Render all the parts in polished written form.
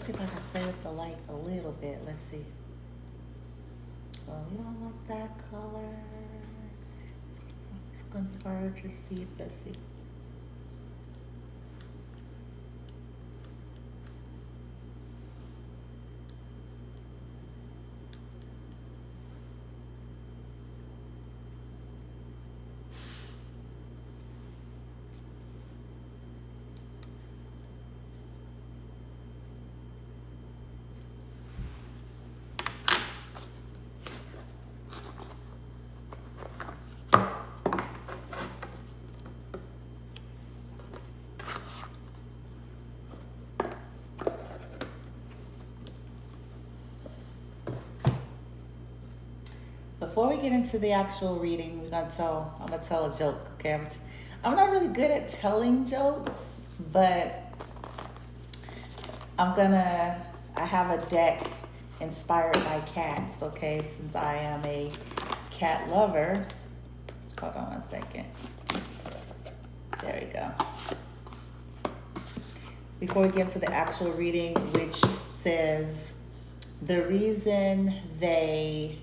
see if I can play with the light a little bit. Let's see. Well, we don't want that color. It's converge. Let's see. Let's see. Before we get into the actual reading, I'm gonna tell a joke. Okay, I'm not really good at telling jokes, but I have a deck inspired by cats. Okay, since I am a cat lover. Hold on one second. There we go. Before we get into the actual reading, which says the reason they.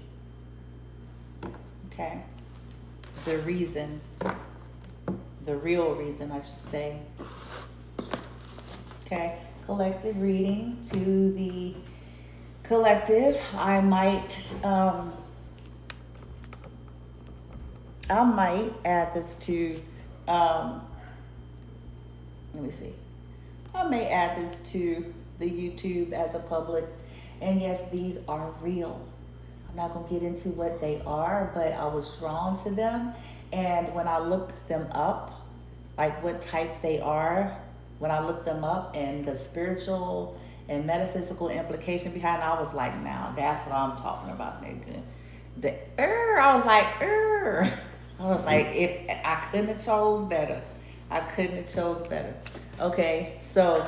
Okay, the real reason, I should say. Okay, collective reading to the collective. I might add this to, let me see. I may add this to the YouTube as a public. And yes, these are real. I'm not going to get into what they are, but I was drawn to them. And when I looked them up, like what type they are, when I looked them up and the spiritual and metaphysical implication behind it, I was like, now that's what I'm talking about, nigga. I was like, if I couldn't have chose better. Okay, so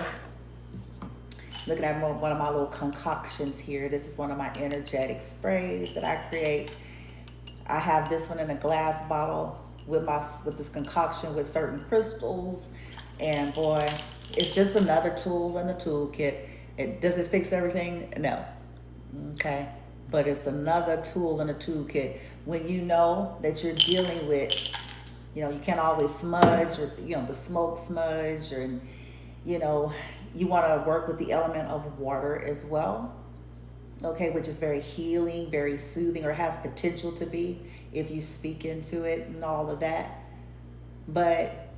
looking at one of my little concoctions here. This is one of my energetic sprays that I create. I have this one in a glass bottle with this concoction with certain crystals. And boy, it's just another tool in the toolkit. Does it fix everything? No. Okay. But it's another tool in the toolkit. When you know that you're dealing with, you can't always smudge or, the smoke smudge or, you want to work with the element of water as well, okay, which is very healing, very soothing, or has potential to be if you speak into it and all of that. But,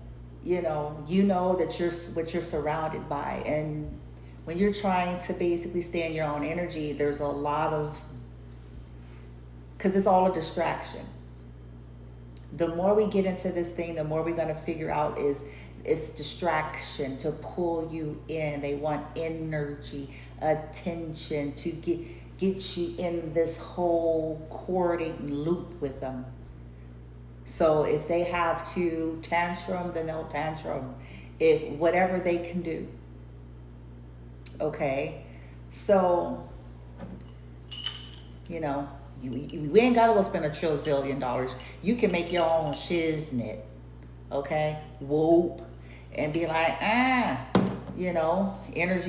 you know that you're what you're surrounded by. And when you're trying to basically stay in your own energy, there's a lot of, because it's all a distraction. The more we get into this thing, the more we're going to figure out is it's distraction to pull you in. They want energy, attention to get you in this whole coordinating loop with them. So if they have to tantrum, then they'll tantrum. If whatever they can do. Okay, so we ain't gotta go spend $1 trillion. You can make your own shiznit. Okay, whoop, and be like, energy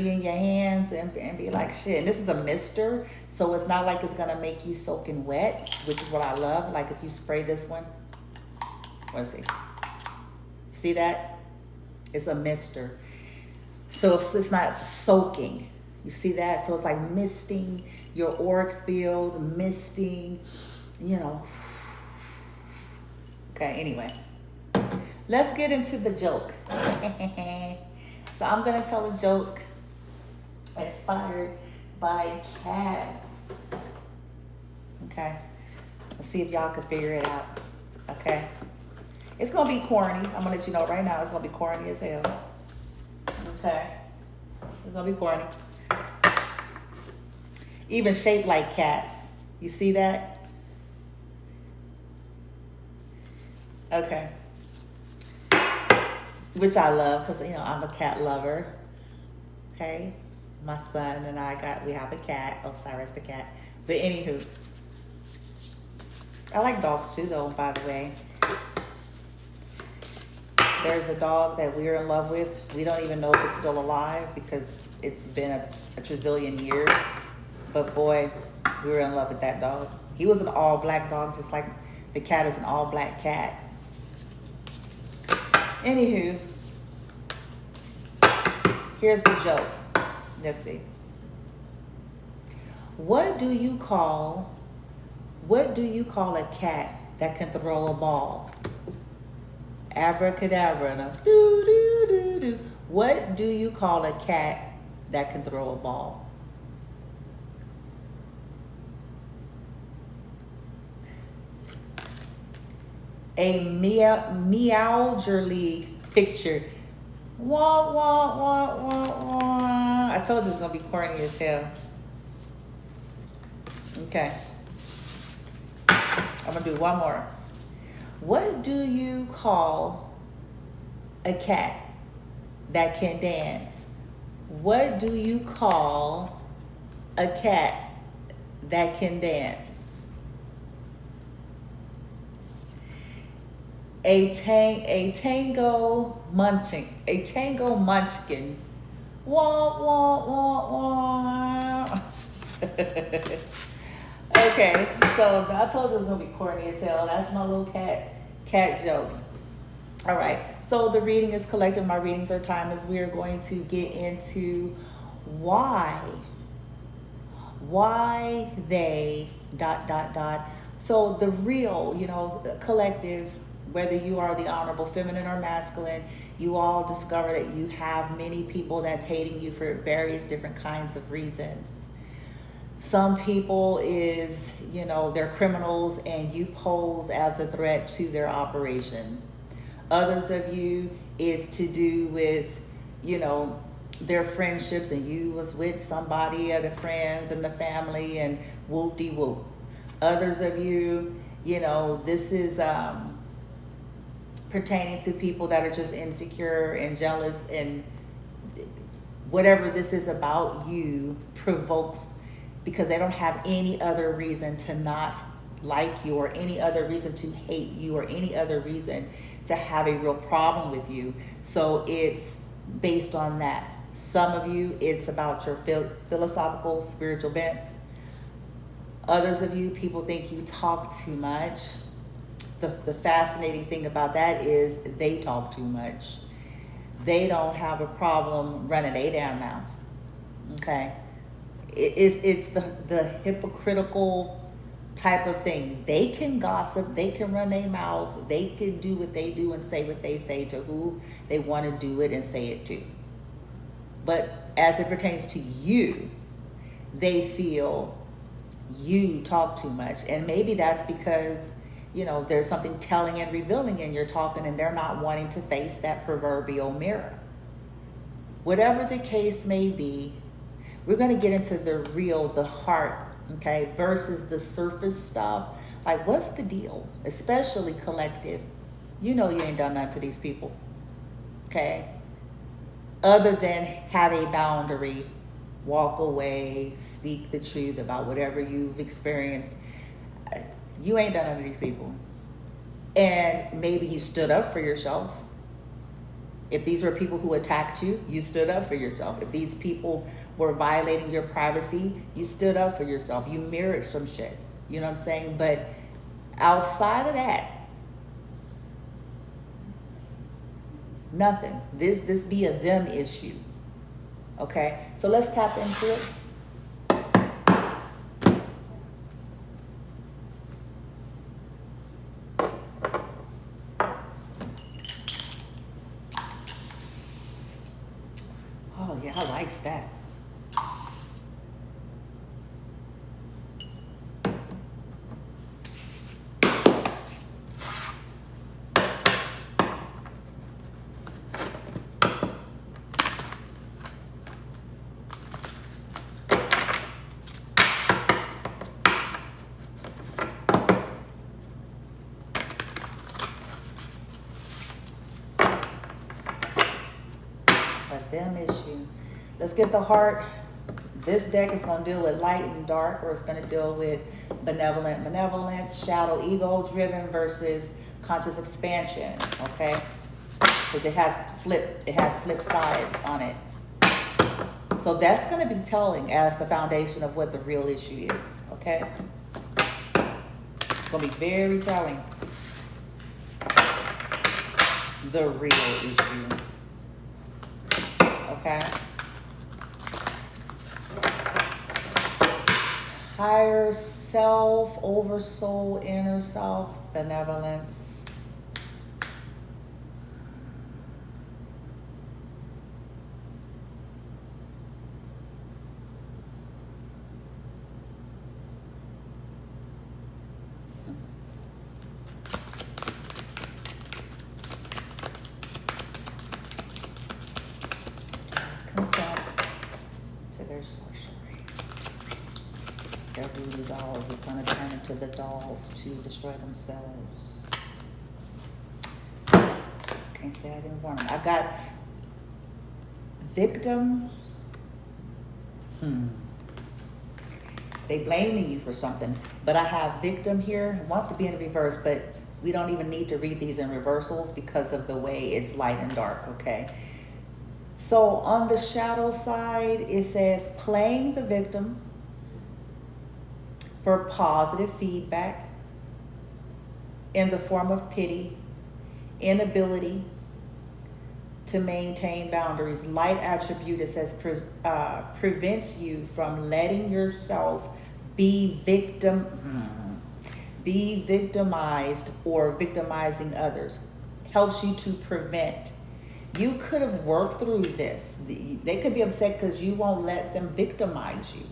in your hands and be like, shit. And this is a mister, so it's not like it's gonna make you soaking wet, which is what I love. Like if you spray this one, let's see, see that? It's a mister, so it's not soaking. You see that? So it's like misting your auric field, misting, Okay, anyway. Let's get into the joke. So I'm going to tell a joke inspired by cats. Okay. Let's see if y'all can figure it out. Okay. It's going to be corny. I'm going to let you know right now. It's going to be corny as hell. Okay. It's going to be corny. Even shaped like cats. You see that? Okay. Which I love because, I'm a cat lover. Okay. My son and we have a cat. Osiris the cat. But anywho. I like dogs too, though, by the way. There's a dog that we're in love with. We don't even know if it's still alive because it's been a trillion years. But boy, we were in love with that dog. He was an all black dog, just like the cat is an all black cat. Anywho, here's the joke. Let's see. What do you call a cat that can throw a ball? Abracadabra. And do do do do. What do you call a cat that can throw a ball? A meowger league picture. Wah, wah, wah, wah, wah. I told you it's gonna be corny as hell. Okay. I'm gonna do one more. What do you call a cat that can dance? What do you call a cat that can dance? A tango munchkin. Wah, wah, wah, wah. Okay, so I told you it was gonna be corny as hell. That's my little cat jokes. All right, so the reading is collective. My readings are timeless. We are going to get into why they ... So the real, the collective, whether you are the honorable feminine or masculine, you all discover that you have many people that's hating you for various different kinds of reasons. Some people is, they're criminals and you pose as a threat to their operation. Others of you, it's to do with, their friendships and you was with somebody or the friends and the family and whoop-de-whoop. Others of you, this is pertaining to people that are just insecure and jealous, and whatever this is about you provokes because they don't have any other reason to not like you or any other reason to hate you or any other reason to have a real problem with you. So it's based on that. Some of you, it's about your philosophical, spiritual bents. Others of you, people think you talk too much. The fascinating thing about that is they talk too much. They don't have a problem running a damn mouth. Okay? It's the hypocritical type of thing. They can gossip, they can run their mouth, they can do what they do and say what they say to who they want to do it and say it to. But as it pertains to you, they feel you talk too much. And maybe that's because, there's something telling and revealing in your talking and they're not wanting to face that proverbial mirror. Whatever the case may be, we're going to get into the real, the heart, okay, versus the surface stuff. Like, what's the deal? Especially collective. You ain't done nothing to these people, okay? Other than have a boundary, walk away, speak the truth about whatever you've experienced. You ain't done nothing to these people. And maybe you stood up for yourself. If these were people who attacked you, you stood up for yourself. If these people were violating your privacy, you stood up for yourself. You mirrored some shit. You know what I'm saying? But outside of that, nothing. This be a them issue. Okay? So let's tap into it. Oh yeah, I like that. Them issue. Let's get the heart. This deck is going to deal with light and dark, or it's going to deal with benevolent, shadow, ego driven versus conscious expansion. Okay. because it has flip sides on it. So that's going to be telling as the foundation of what the real issue is, okay? It's going to be very telling. The real issue, okay? Higher self, oversoul, inner self, benevolence. Consent to their sorcery. Their voodoo dolls is going to turn into the dolls to destroy themselves. Can't say I didn't warn them. I got victim. They blaming you for something, but I have victim here. It wants to be in reverse, but we don't even need to read these in reversals because of the way it's light and dark, okay? So on the shadow side, it says playing the victim for positive feedback in the form of pity, inability to maintain boundaries. Light attribute, it says prevents you from letting yourself be victimized or victimizing others. Helps you to prevent. You could have worked through this. They could be upset because you won't let them victimize you.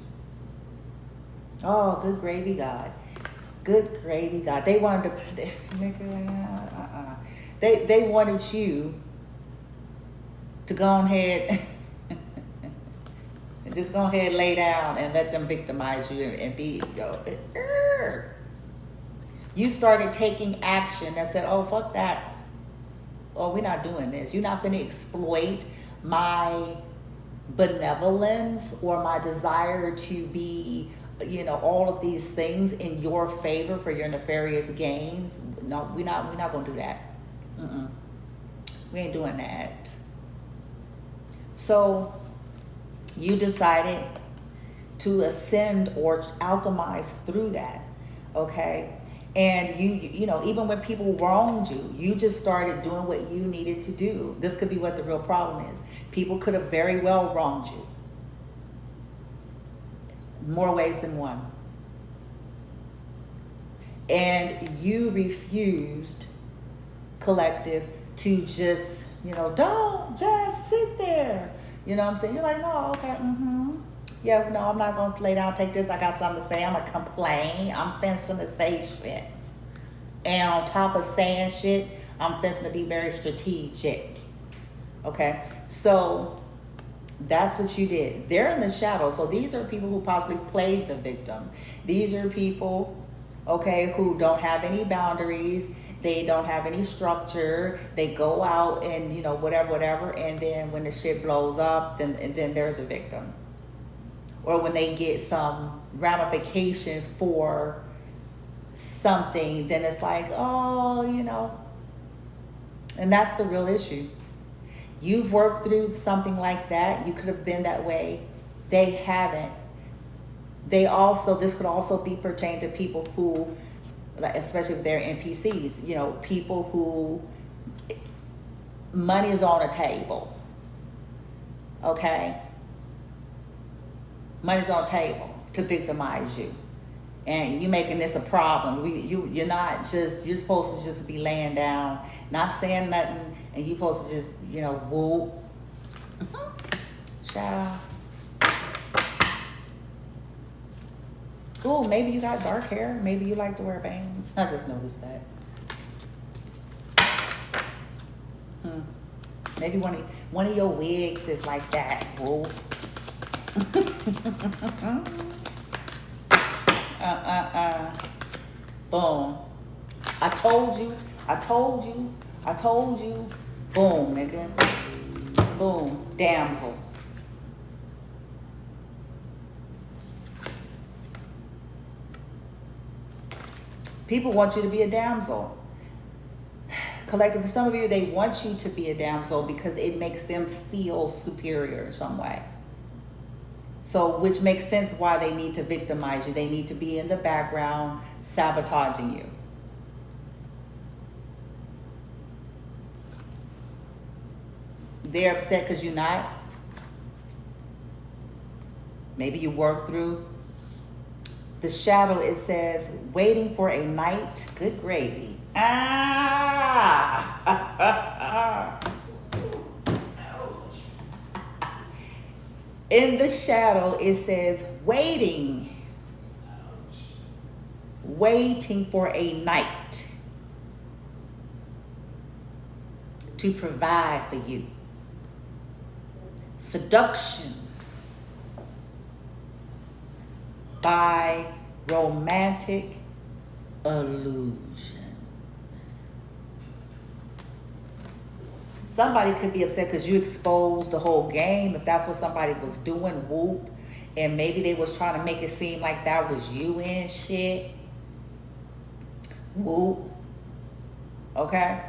Oh, good gravy, God. Good gravy, God. They wanted to, they wanted you to go ahead and just go ahead, lay down and let them victimize you and be, you started taking action and said, oh, fuck that. Oh, we're not doing this. You're not going to exploit my benevolence or my desire to be, all of these things in your favor for your nefarious gains. No, we're not going to do that. We ain't doing that. So you decided to ascend or alchemize through that, okay? And you even when people wronged you, you just started doing what you needed to do. This could be what the real problem is. People could have very well wronged you. More ways than one. And you refused, collective, to just, don't just sit there. You know what I'm saying? You're like, no, okay, yeah, no, I'm not going to lay down, take this. I got something to say. I'm going to complain. I'm fencing to say shit. And on top of saying shit, I'm fencing to be very strategic. Okay? So that's what you did. They're in the shadow. So these are people who possibly played the victim. These are people, okay, who don't have any boundaries. They don't have any structure. They go out and, whatever. And then when the shit blows up, then they're the victim. Or when they get some ramification for something, then it's like, oh, and that's the real issue. You've worked through something like that. You could have been that way. They haven't. This could also be pertained to people who, especially if they're NPCs, people who money is on the table. Okay? Money's on the table to victimize you. And you're making this a problem. You're not just, you're supposed to just be laying down, not saying nothing, and you're supposed to just, whoop. Child. Ooh, maybe you got dark hair. Maybe you like to wear bangs. I just noticed that. Maybe one of your wigs is like that. Whoa. Boom. I told you. Boom, nigga. Boom. Damsel. People want you to be a damsel. Collective, for some of you, they want you to be a damsel because it makes them feel superior in some way. So, which makes sense why they need to victimize you. They need to be in the background sabotaging you. They're upset because you're not. Maybe you work through. The shadow, it says, waiting for a night. Good gravy. In the shadow, it says, waiting for a night to provide for you. Seduction by romantic illusions. Somebody could be upset because you exposed the whole game. If that's what somebody was doing, whoop. And maybe they was trying to make it seem like that was you and shit. Whoop. Okay?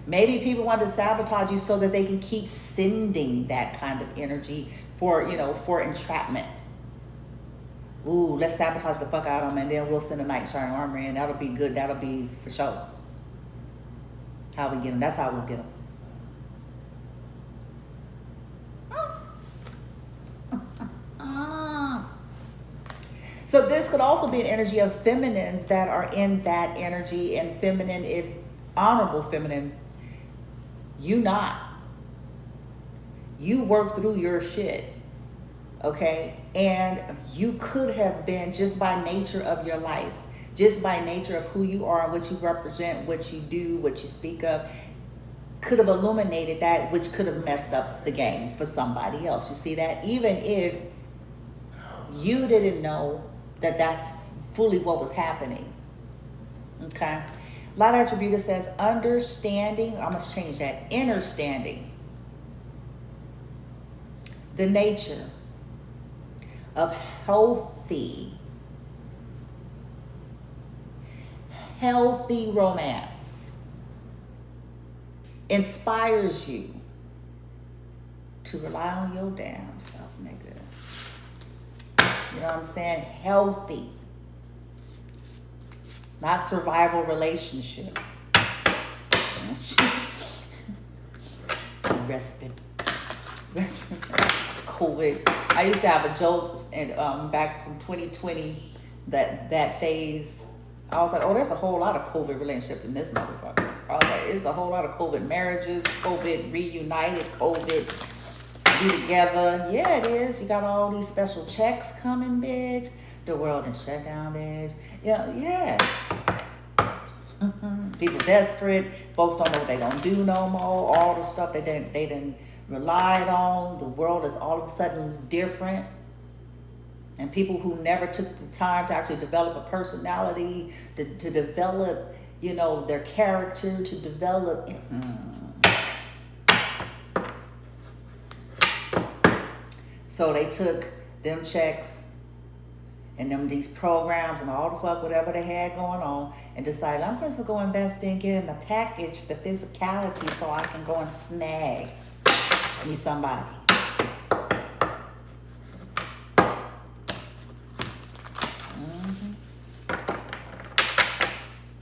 Maybe people want to sabotage you so that they can keep sending that kind of energy for, you know, for entrapment. Ooh, let's sabotage the fuck out of them and then we'll send a knight in shining armor in. That'll be good. That'll be for sure. How we get them. That's how we'll get them. So this could also be an energy of feminines that are in that energy, and feminine, if honorable feminine, you not. You work through your shit, okay? And you could have been, just by nature of your life, just by nature of who you are, what you represent, what you do, what you speak of, could have illuminated that, which could have messed up the game for somebody else. You see that? Even if you didn't know that that's fully what was happening, okay? Light attribute says understanding, I must change that, understanding the nature of healthy romance inspires you to rely on your damn self, nigga. You know what I'm saying? Healthy. Not survival relationship. Respite. COVID. I used to have a joke and back from 2020, that phase. I was like, oh, there's a whole lot of COVID relationships in this motherfucker. I was like, it's a whole lot of COVID marriages, COVID reunited, COVID be together. Yeah, it is. You got all these special checks coming, bitch. The world is shut down, bitch. Yeah, yes. People desperate. Folks don't know what they're going to do no more. All the stuff that they didn't relied on. The world is all of a sudden different. And people who never took the time to actually develop a personality, to develop, you know, their character, to develop. So they took them checks and these programs and all the fuck, whatever they had going on, and decided, I'm supposed to go invest in getting the package, the physicality, so I can go and snag me somebody.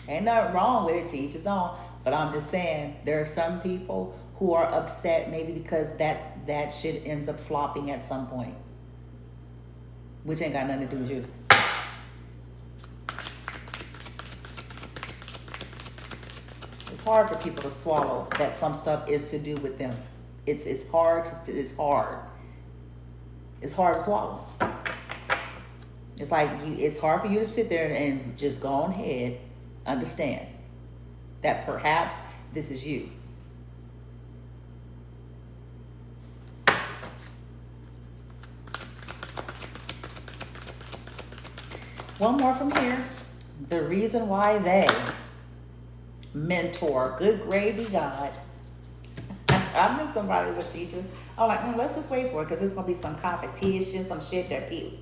Ain't nothing wrong with it, to each his own. But I'm just saying, there are some people who are upset maybe because that shit ends up flopping at some point. Which ain't got nothing to do with you. It's hard for people to swallow that some stuff is to do with them. It's hard. It's hard to swallow. It's like it's hard for you to sit there and just go on ahead, understand that perhaps this is you. One more from here. The reason why they mentor. Good gravy, God. I knew somebody was a teacher. I'm like, let's just wait for it because it's going to be some competition, some shit that people...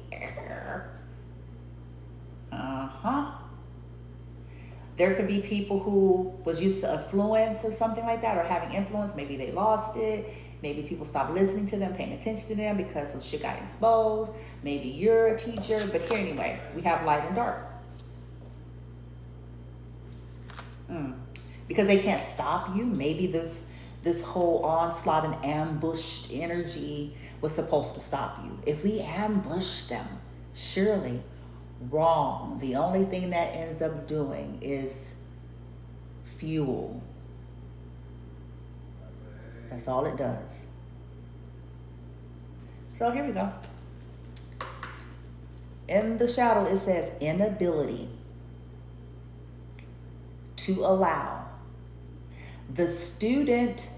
There could be people who was used to affluence or something like that, or having influence. Maybe they lost it. Maybe people stopped listening to them, paying attention to them because some shit got exposed. Maybe you're a teacher. But here anyway, we have light and dark. Because they can't stop you. Maybe this whole onslaught and ambushed energy was supposed to stop you. If we ambush them, surely wrong. The only thing that ends up doing is fuel. That's all it does. So here we go. In the shadow, it says inability to allow the student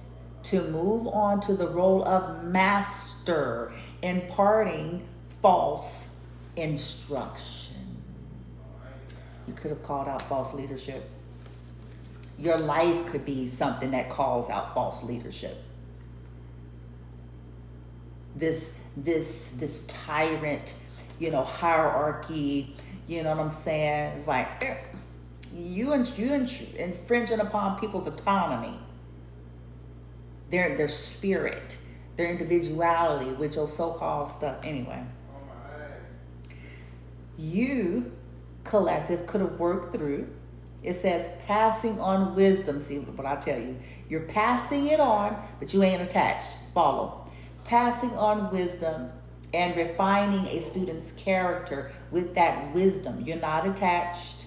to move on to the role of master, imparting false instruction. You could have called out false leadership. Your life could be something that calls out false leadership. This tyrant, hierarchy, you know what I'm saying? It's like you infringing upon people's autonomy, their spirit, their individuality with your so-called stuff. Anyway, you collective could have worked through. It says passing on wisdom. See what I tell you. You're passing it on, but you ain't attached. Follow. Passing on wisdom and refining a student's character with that wisdom. You're not attached.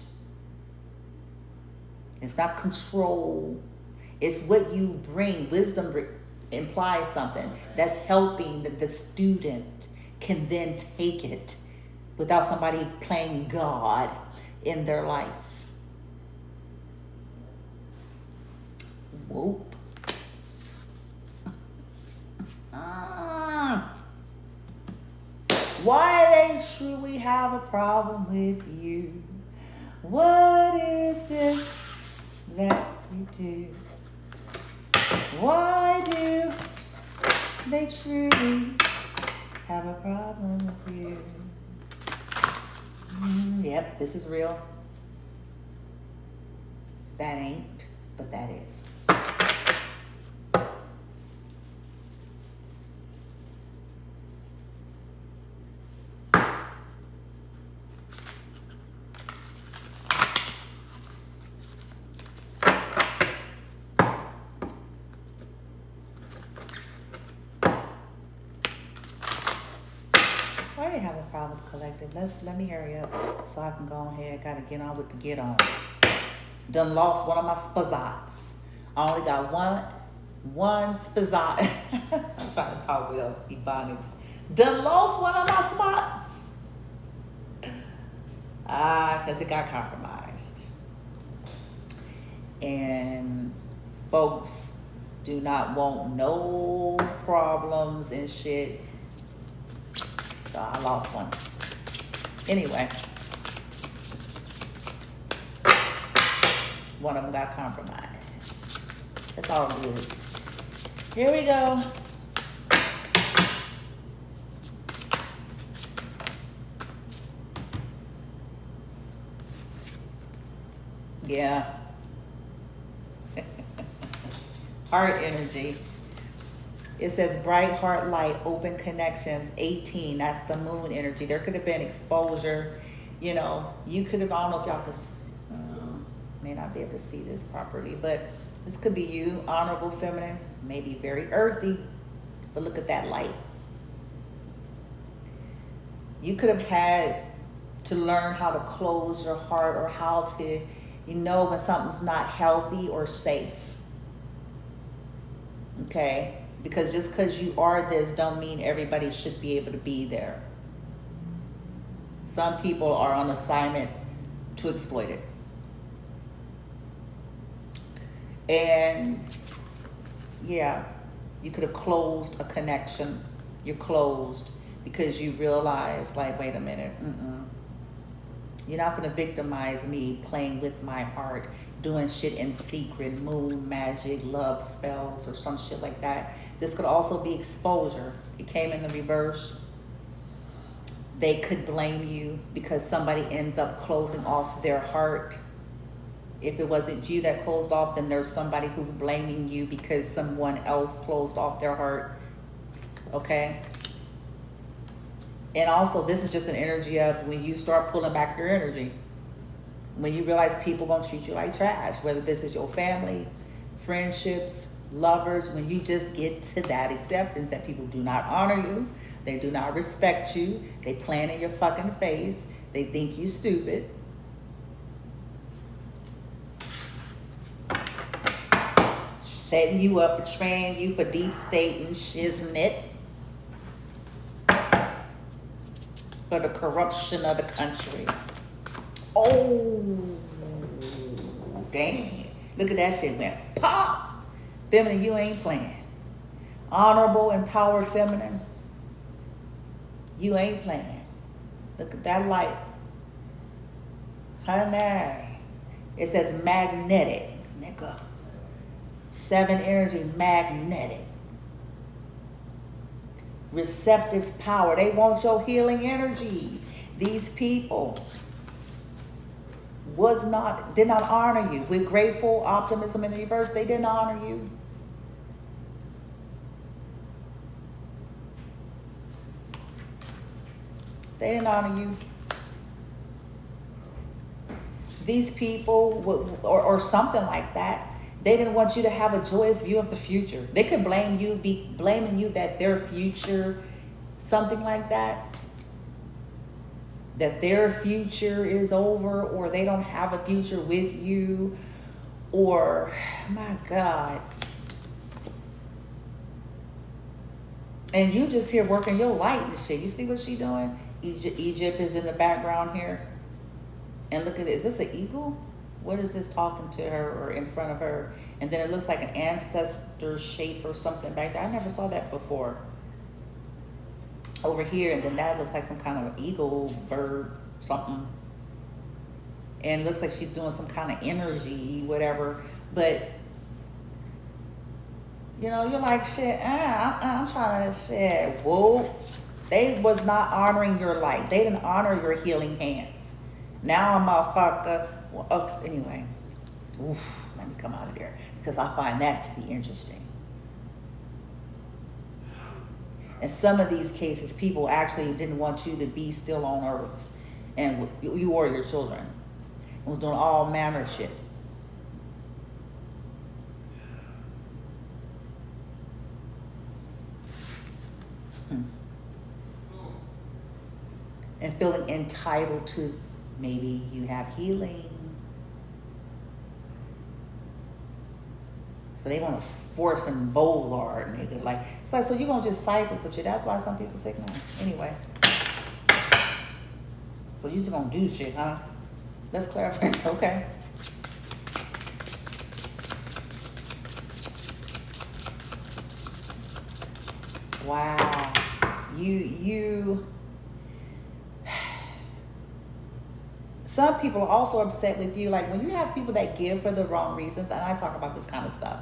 It's not control. It's what you bring. Wisdom implies something that's helping the student can then take it without somebody playing God in their life. Whoop. Why they truly have a problem with you? What is this that you do? Why do they truly have a problem with you? Yep, this is real. That ain't, but that is. Why do you have a problem with collective? Let me hurry up so I can go ahead. Gotta get on with the get on. Done lost one of my spazats. I only got one spazat. I'm trying to talk with Ebonics. Done lost one of my spots. Because it got compromised. And folks do not want no problems and shit. So I lost one. Anyway. One of them got compromised. That's all good. Here we go. Yeah. Heart energy. It says bright heart light, open connections, 18. That's the moon energy. There could have been exposure. You could have, I don't know if y'all could, may not be able to see this properly, but this could be you, honorable feminine, maybe very earthy, but look at that light. You could have had to learn how to close your heart or how to, when something's not healthy or safe. Okay? Because just because you are this don't mean everybody should be able to be there. Some people are on assignment to exploit it. And yeah, you could have closed a connection. You're closed because you realize, like, wait a minute, you're not going to victimize me playing with my heart, doing shit in secret, moon magic, love spells, or some shit like that. This could also be exposure. It came in the reverse. They could blame you because somebody ends up closing off their heart If it wasn't you that closed off, then there's somebody who's blaming you because someone else closed off their heart. Okay? And also, this is just an energy of when you start pulling back your energy. When you realize people gonna treat you like trash, whether this is your family, friendships, lovers, when you just get to that acceptance that people do not honor you, they do not respect you, they plan in your fucking face, they think you stupid. Setting you up, betraying you for deep state and shiznit. For the corruption of the country. Oh, damn. Look at that shit went pop. Feminine, you ain't playing. Honorable, empowered feminine, you ain't playing. Look at that light. Honey. It says magnetic, nigga. 7 energy, magnetic. Receptive power. They want your healing energy. These people did not honor you. With grateful optimism in the reverse, they didn't honor you. They didn't honor you. These people, or something like that, they didn't want you to have a joyous view of the future. They could blame you, be blaming you that their future, something like that their future is over, or they don't have a future with you, or, my God. And you just here working your light and shit. You see what she doing? Egypt is in the background here. And look at this. Is this an eagle? What is this talking to her or in front of her? And then it looks like an ancestor shape or something back there. I never saw that before. Over here, and then that looks like some kind of eagle, bird, something. And it looks like she's doing some kind of energy, whatever. But, you know, you're like, shit, I'm trying to, shit, whoa. They was not honoring your light. They didn't honor your healing hands. Now I'm a fucker. Well, anyway, oof, let me come out of there because I find that to be interesting. In some of these cases, people actually didn't want you to be still on earth, and you or your children. And was doing all manner of shit. And feeling entitled to, maybe you have healing. So they want to force and boulevard, nigga. Like, it's like, so you're going to just cycle some shit. That's why some people say no. Anyway. So you just going to do shit, huh? Let's clarify. Okay. Wow. Some people are also upset with you. Like when you have people that give for the wrong reasons, and I talk about this kind of stuff.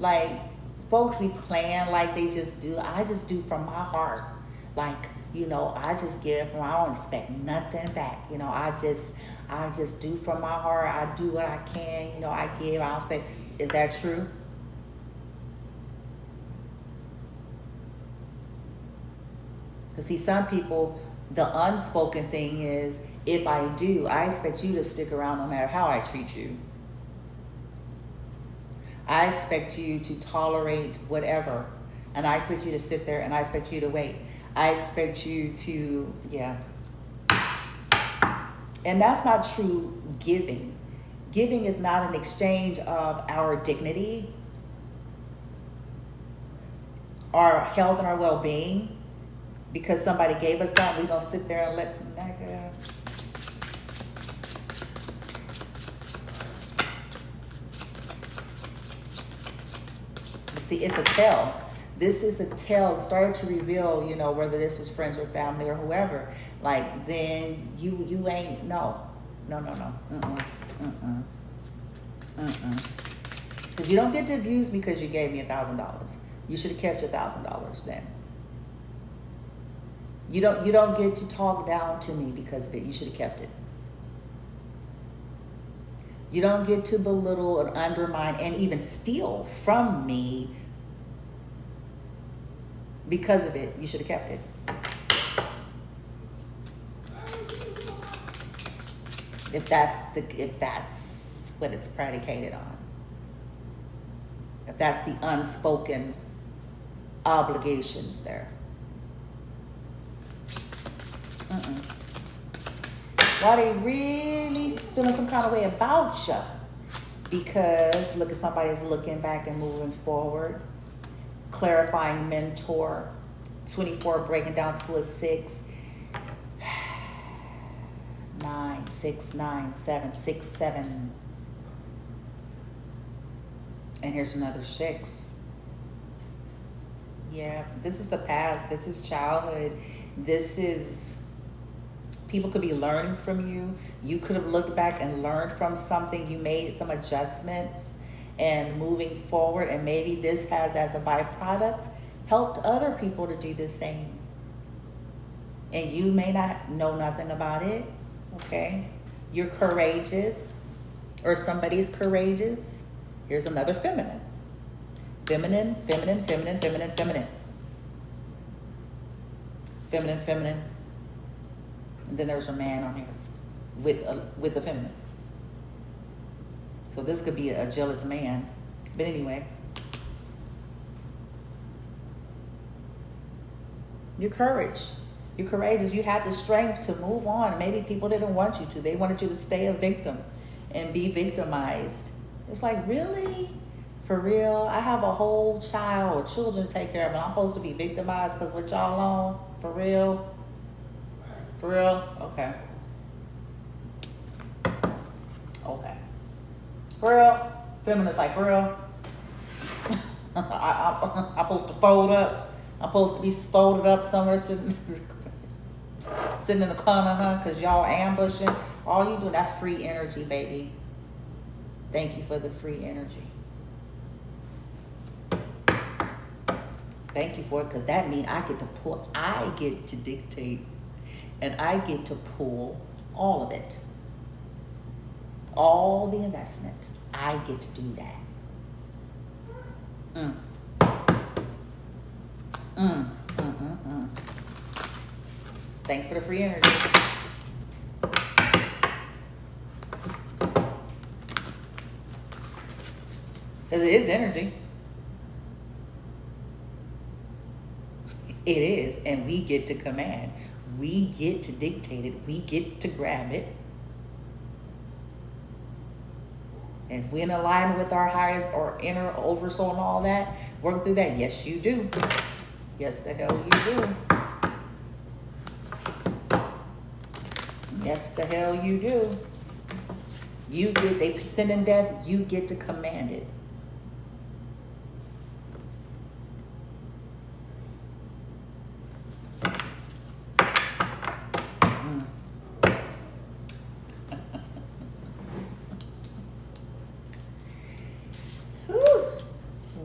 Like folks be playing like they just do. I just do from my heart. Like, you know, I just give from, I don't expect nothing back. You know, I just do from my heart. I do what I can. You know, I give, I don't expect. Is that true? Because see, some people, the unspoken thing is, if I do, I expect you to stick around no matter how I treat you. I expect you to tolerate whatever. And I expect you to sit there, and I expect you to wait. I expect you to, yeah. And that's not true giving. Giving is not an exchange of our dignity, our health and our well-being. Because somebody gave us something, we're going to sit there and let them, nigga. See, it's a tell. This is a tell. It started to reveal, you know, whether this was friends or family or whoever. Like, then you ain't, no. Because you don't get to abuse me because you gave me $1,000. You should have kept your $1,000 then. You don't get to talk down to me because of it. You should have kept it. You don't get to belittle and undermine and even steal from me because of it. You should have kept it. If that's what it's predicated on. If that's the unspoken obligations there. Why they really feeling some kind of way about you? Because look at somebody's looking back and moving forward. Clarifying mentor. 24 breaking down to a 6. 9, 6, 9, 7, 6, 7. And here's another 6. Yeah, this is the past. This is childhood. This is, people could be learning from you. You could have looked back and learned from something. You made some adjustments and moving forward. And maybe this has, as a byproduct, helped other people to do the same. And you may not know nothing about it. Okay, you're courageous, or somebody's courageous. Here's another feminine. Feminine, feminine, feminine, feminine, feminine. Feminine, feminine. And then there's a man on here with the feminine. So this could be a jealous man. But anyway, your courage. You're courageous. You have the strength to move on. Maybe people didn't want you to. They wanted you to stay a victim and be victimized. It's like, really? For real? I have a whole child, children to take care of, and I'm supposed to be victimized because what y'all on? For real? For real? Okay. Okay. For real? Feminists like, for real? I'm supposed to fold up. I'm supposed to be folded up somewhere sitting in the corner, huh? Because y'all ambushing. All you doing, that's free energy, baby. Thank you for the free energy. Thank you for it, because that means I get to dictate, and I get to pull all of it. All the investment. I get to do that. Thanks for the free energy. Because it is energy. It is, and we get to command. We get to dictate it. We get to grab it. And if we're in alignment with our highest or inner oversoul and all that, work through that. Yes, you do. Yes, the hell you do. Yes, the hell you do. They send in death, you get to command it.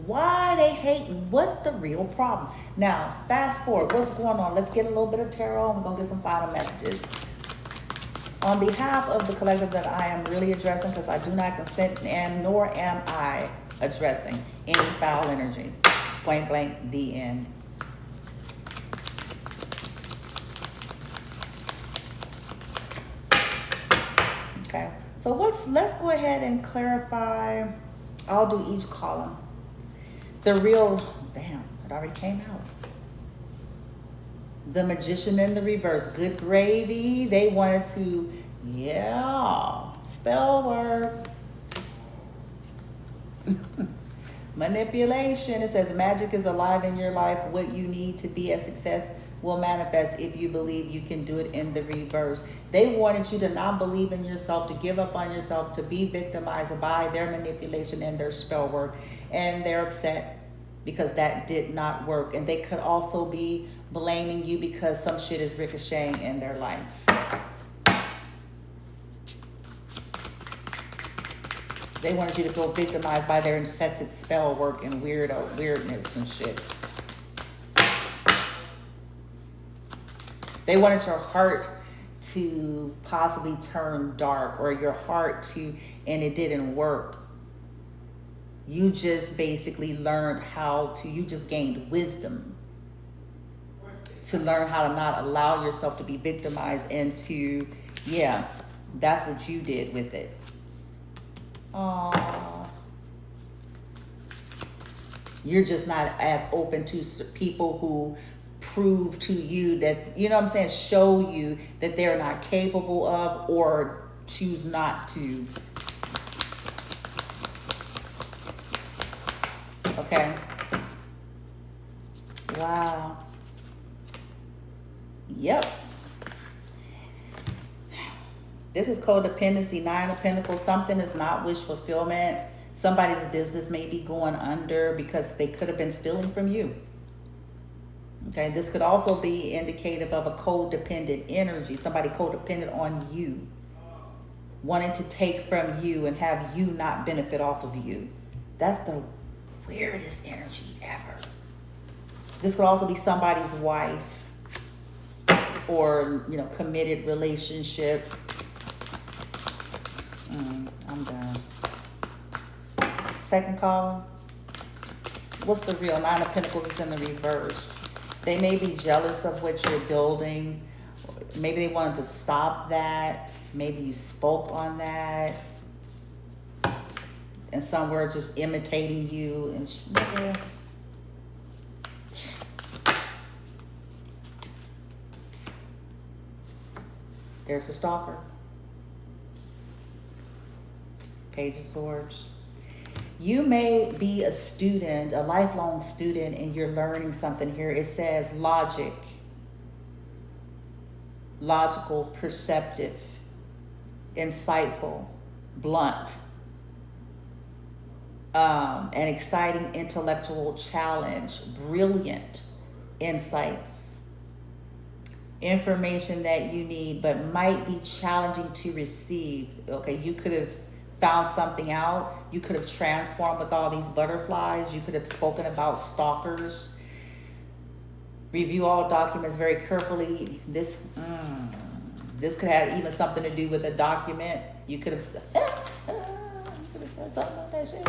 Why they hating? What's the real problem? Now, fast forward. What's going on? Let's get a little bit of tarot. We're going to get some final messages. On behalf of the collective that I am really addressing, because I do not consent, and nor am I addressing any foul energy. Point blank, the end. Okay, so let's go ahead and clarify. I'll do each column. The real, damn, it already came out. The Magician in the reverse. Good gravy. They wanted to, spell work. Manipulation. It says magic is alive in your life. What you need to be a success will manifest if you believe you can do it in the reverse. They wanted you to not believe in yourself, to give up on yourself, to be victimized by their manipulation and their spell work. And they're upset because that did not work. And they could also be blaming you because some shit is ricocheting in their life. They wanted you to feel victimized by their incessant spell work and weirdness and shit. They wanted your heart to possibly turn dark, or your heart to, and it didn't work. You just basically learned how to, you just gained wisdom to learn how to not allow yourself to be victimized, and to, yeah, that's what you did with it. Aww. You're just not as open to people who prove to you that, you know what I'm saying, show you that they're not capable of, or choose not to. Okay. Wow. Yep. This is codependency, 9 of Pentacles. Something is not wish fulfillment. Somebody's business may be going under because they could have been stealing from you. Okay, this could also be indicative of a codependent energy. Somebody codependent on you, wanting to take from you and have you not benefit off of you. That's the weirdest energy ever. This could also be somebody's wife, or, you know, committed relationship. I'm done. Second column. What's the real? 9 of Pentacles is in the reverse. They may be jealous of what you're building. Maybe they wanted to stop that. Maybe you spoke on that. And some were just imitating you. And there's a stalker. Page of Swords. You may be a student, a lifelong student, and you're learning something here. It says logic, logical, perceptive, insightful, blunt, an exciting intellectual challenge, brilliant insights, information that you need but might be challenging to receive. Okay, you could have found something out. You could have transformed with all these butterflies. You could have spoken about stalkers. Review all documents very carefully. This could have even something to do with a document. You could have said, something about that shit.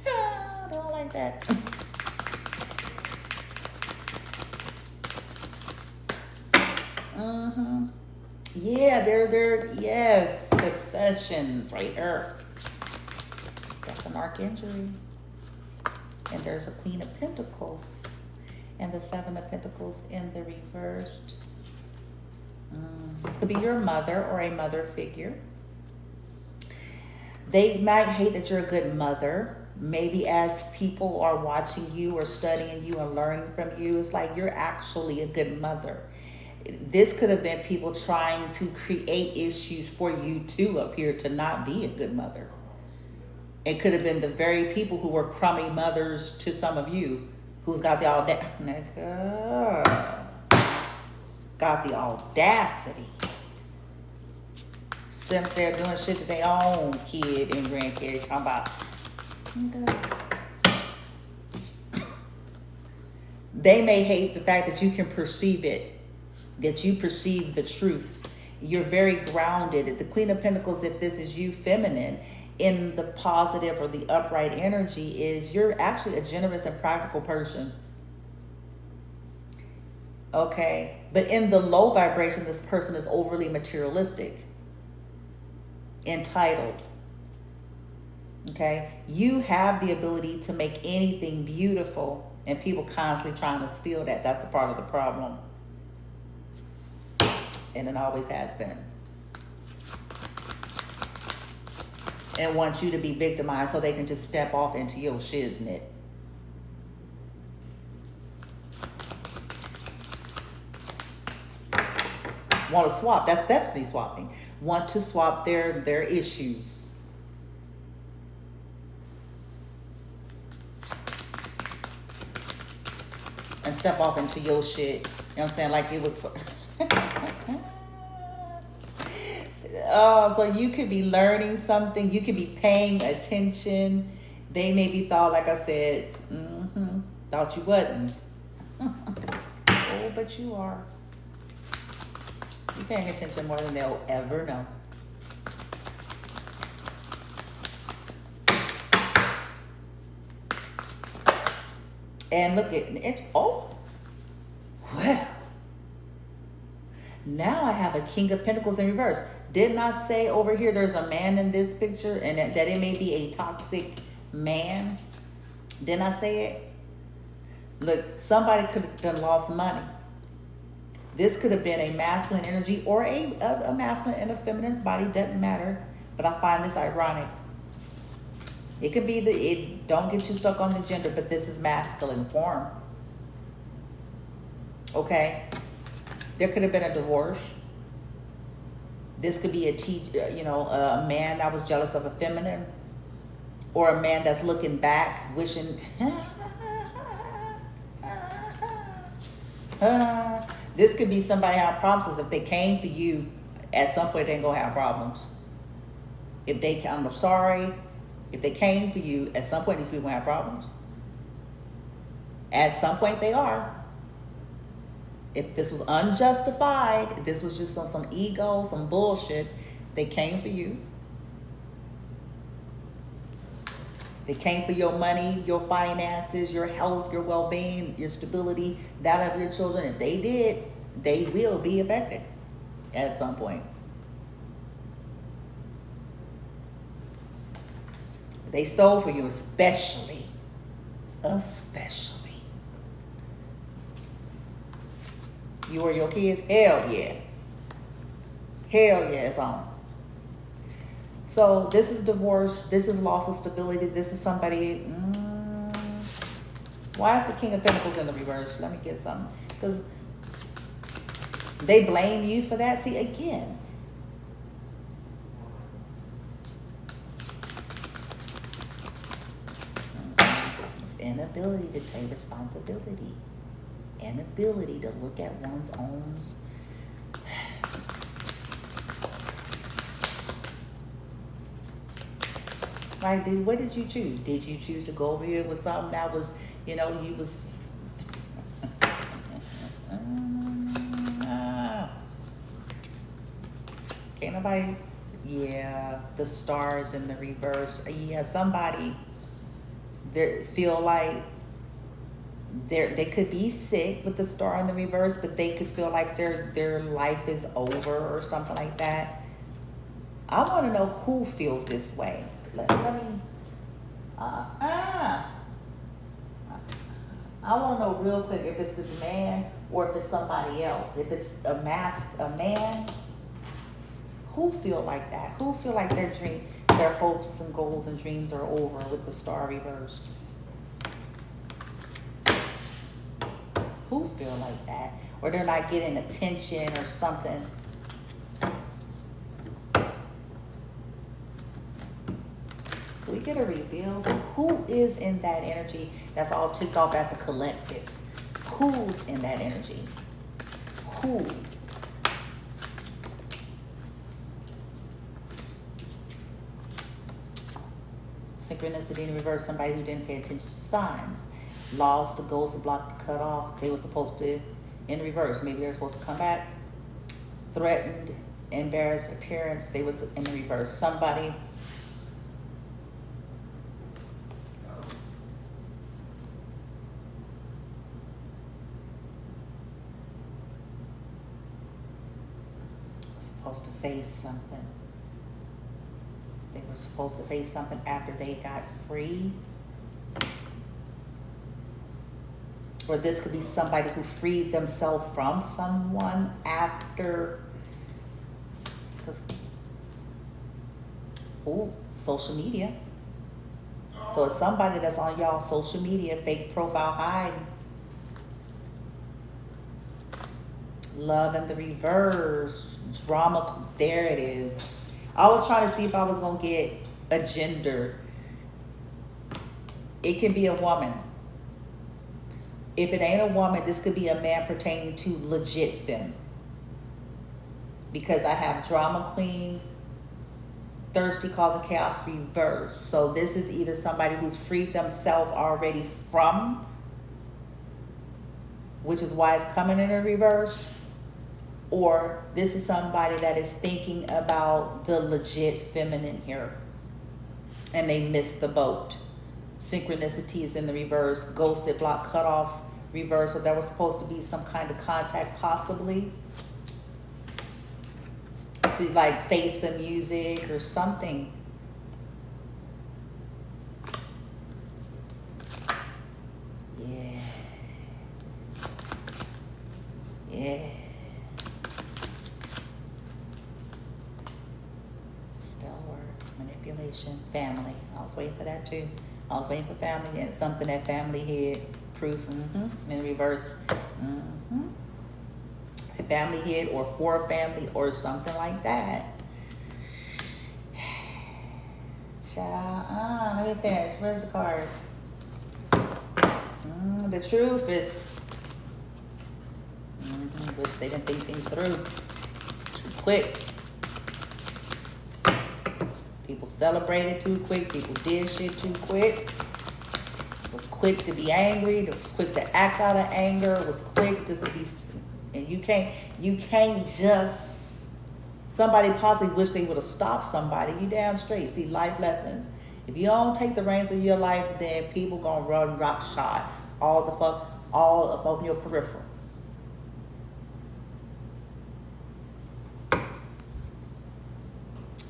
I don't like that. Yeah, they're yes, successions right here. That's an archangel. And there's a Queen of Pentacles. And the 7 of Pentacles in the reversed. This could be your mother or a mother figure. They might hate that you're a good mother. Maybe as people are watching you or studying you and learning from you, it's like you're actually a good mother. This could have been people trying to create issues for you to appear to not be a good mother. It could have been the very people who were crummy mothers to some of you, who's got the audacity. Sit there doing shit to their own kid and grandkid, talking about. They may hate the fact that you can perceive it, that you perceive the truth. You're very grounded. The Queen of Pentacles, if this is you, feminine, in the positive or the upright energy, is you're actually a generous and practical person. Okay? But in the low vibration, this person is overly materialistic, entitled. Okay? You have the ability to make anything beautiful, and people constantly trying to steal that. That's a part of the problem. And it always has been. And want you to be victimized so they can just step off into your shiznit. Want to swap. That's destiny swapping. Want to swap their issues. And step off into your shit. You know what I'm saying? Like it was... Oh, so you could be learning something. You could be paying attention. They maybe thought, like I said, thought you wasn't. Oh, but you are. You're paying attention more than they'll ever know. And look at it. Oh, well. Now I have a King of Pentacles in reverse. Didn't I say over here there's a man in this picture and that it may be a toxic man? Didn't I say it? Look, somebody could have done lost money. This could have been a masculine energy or a masculine and a feminine's body, doesn't matter. But I find this ironic. It could be don't get too stuck on the gender, but this is masculine form. Okay? There could have been a divorce. This could be a man that was jealous of a feminine, or a man that's looking back, wishing. This could be somebody having problems. If they came for you, at some point they're gonna have problems. I'm sorry. If they came for you, at some point these people have problems. At some point they are. If this was unjustified, if this was just some ego, some bullshit, they came for you. They came for your money, your finances, your health, your well-being, your stability, that of your children. If they did, they will be affected at some point. They stole for you, especially. You or your kids? Hell yeah. Hell yeah, it's on. So this is divorce. This is loss of stability. This is somebody. Why is the King of Pentacles in the reverse? Let me get something. Because they blame you for that. See, again. It's inability to take responsibility. Inability to look at one's own. Like, what did you choose? Did you choose to go over here with something that was, you was... Can't nobody... Yeah, the stars in the reverse. Yeah, somebody feel like they could be sick with the star in the reverse, but they could feel like their life is over or something like that. I want to know who feels this way. Let me. I want to know real quick if it's this man or if it's somebody else. If it's a man, who feel like that? Who feel like their hopes and goals and dreams are over with the star reverse? Who feel like that? Or they're not getting attention or something. We get a reveal. Who is in that energy that's all ticked off at the collective? Who's in that energy? Who? Synchronicity in reverse, somebody who didn't pay attention to signs. Lost, the goals, the block, the cut off. They were supposed to, in reverse, maybe they were supposed to come back. Threatened, embarrassed appearance, they was in reverse. Somebody supposed to face something. They were supposed to face something after they got free. Or this could be somebody who freed themselves from someone after. Social media. So it's somebody that's on y'all social media, fake profile hiding. Love in the reverse. Drama. There it is. I was trying to see if I was going to get a gender. It can be a woman. If it ain't a woman, this could be a man pertaining to legit femme. Because I have drama queen, thirsty, causing chaos, reverse. So this is either somebody who's freed themselves already from, which is why it's coming in a reverse. Or this is somebody that is thinking about the legit feminine here, and they missed the boat. Synchronicity is in the reverse. Ghosted, block, cut off, reverse. So there was supposed to be some kind of contact, possibly. To like face the music or something. Yeah. Yeah. Spell word, manipulation, family. I was waiting for that too. I was waiting for family, and something that family had proof. In reverse. Family hid, or for family, or something like that. Child, let me finish. Where's the cards? The truth is, wish they didn't think things through. Too quick. People celebrated too quick. People did shit too quick. Was quick to be angry. Was quick to act out of anger. Was quick just to be. And you can't just, somebody possibly wish they would have stopped somebody. You damn straight. See, life lessons. If you don't take the reins of your life, then people gonna run rock shot all up on your peripheral.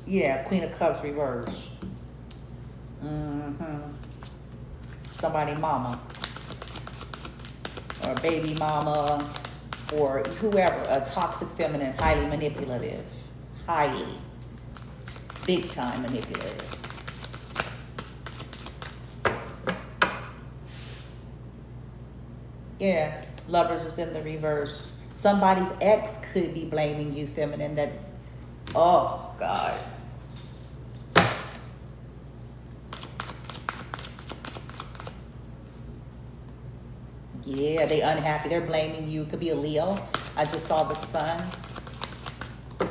Yeah, Queen of Cups reverse. Somebody mama. Or baby mama. Or whoever, a toxic feminine, highly manipulative. Highly. Big time manipulative. Yeah, Lovers is in the reverse. Somebody's ex could be blaming you, feminine. That's, oh, God. Yeah, they unhappy. They're blaming you. It could be a Leo. I just saw the sun